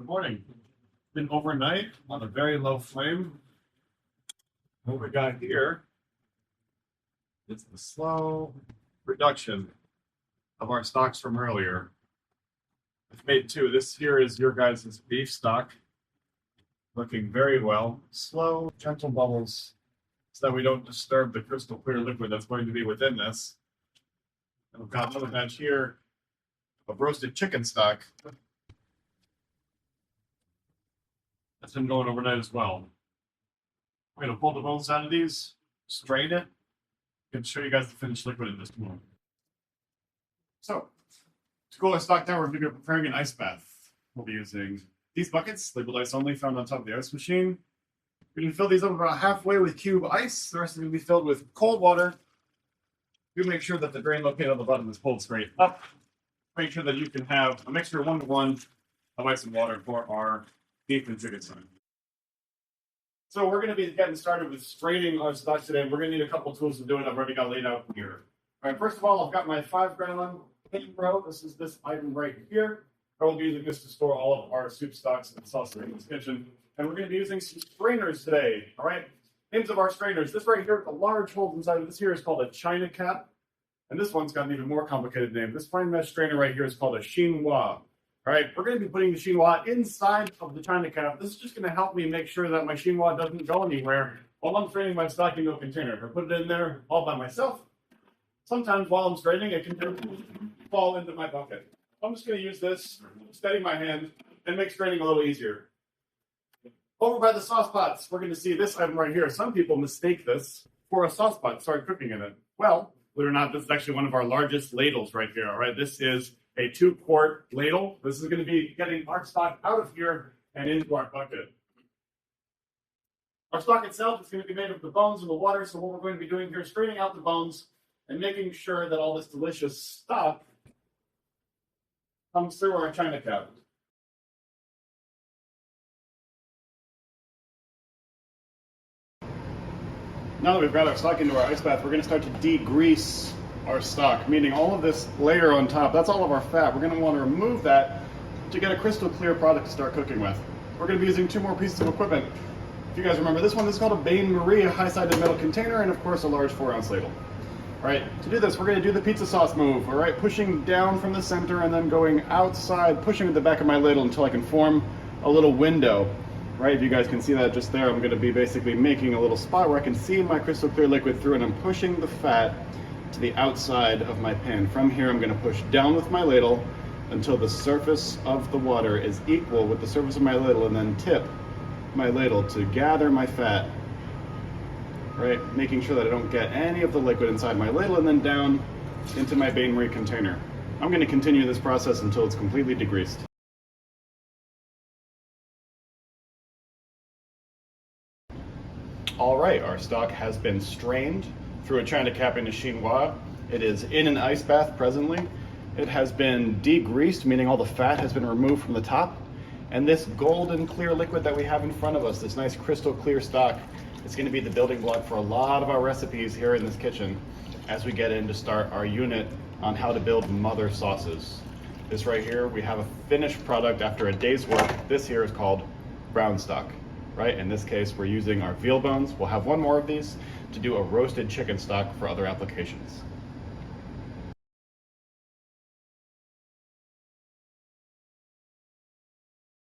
Good morning. Been overnight on a very low flame. What we got here is the slow reduction of our stocks from earlier. I've made two. This here is your guys' beef stock. Looking very well. Slow, gentle bubbles so that we don't disturb the crystal clear liquid that's going to be within this. And we've got another batch here of roasted chicken stock. That's been going overnight as well. I'm going to pull the bones out of these, strain it, and show you guys the finished liquid in just a moment. So, to cool our stock down, we're going to be preparing an ice bath. We'll be using these buckets, labeled ice only, found on top of the ice machine. We're going to fill these up about halfway with cube ice. The rest is going to be filled with cold water. You make sure that the drain located on the bottom is pulled straight up. Make sure that you can have a mixture 1-to-1 of ice and water for our beef and chicken stock. So we're going to be getting started with straining our stock today. We're going to need a couple tools to do it. I've already got laid out here. All right, first of all, I've got my 5-gallon paint row. This is this item right here. I will be using this to store all of our soup stocks and sauces in this kitchen. And we're going to be using some strainers today. All right, names of our strainers. This right here with the large holes inside of this here is called a China cap. And this one's got an even more complicated name. This fine mesh strainer right here is called a chinois. All right, we're going to be putting the chinois inside of the China cap. This is just going to help me make sure that my chinois doesn't go anywhere while I'm straining my stock into a container. If I put it in there all by myself, sometimes while I'm straining, it can fall into my bucket. I'm just going to use this, steady my hand, and make straining a little easier. Over by the sauce pots, we're going to see this item right here. Some people mistake this for a sauce pot and start cooking in it. Well, believe it or not, this is actually one of our largest ladles right here. All right, this is a 2-quart ladle. This is going to be getting our stock out of here and into our bucket. Our stock itself is going to be made of the bones and the water. So what we're going to be doing here is straining out the bones and making sure that all this delicious stock comes through our China cap. Now that we've got our stock into our ice bath, we're going to start to degrease our stock, meaning all of this layer on top, that's all of our fat. We're going to want to remove that to get a crystal clear product to start cooking with. We're going to be using 2 more pieces of equipment. If you guys remember this one, this is called a bain-marie, a high-sided metal container, and of course a large 4-ounce ladle. All right, to do this, we're going to do the pizza sauce move, all right, pushing down from the center and then going outside, pushing at the back of my ladle until I can form a little window. Right, if you guys can see that just there, I'm going to be basically making a little spot where I can see my crystal clear liquid through, and I'm pushing the fat to the outside of my pan. From here, I'm going to push down with my ladle until the surface of the water is equal with the surface of my ladle, and then tip my ladle to gather my fat, right, making sure that I don't get any of the liquid inside my ladle, and then down into my bain-marie container. I'm going to continue this process until it's completely degreased. All right, our stock has been strained through a China cap into chinois. It is in an ice bath presently. It has been degreased, meaning all the fat has been removed from the top. And this golden clear liquid that we have in front of us, this nice crystal clear stock, is going to be the building block for a lot of our recipes here in this kitchen as we get in to start our unit on how to build mother sauces. This right here, we have a finished product after a day's work. This here is called brown stock. Right? In this case, we're using our veal bones. We'll have 1 more of these to do a roasted chicken stock for other applications.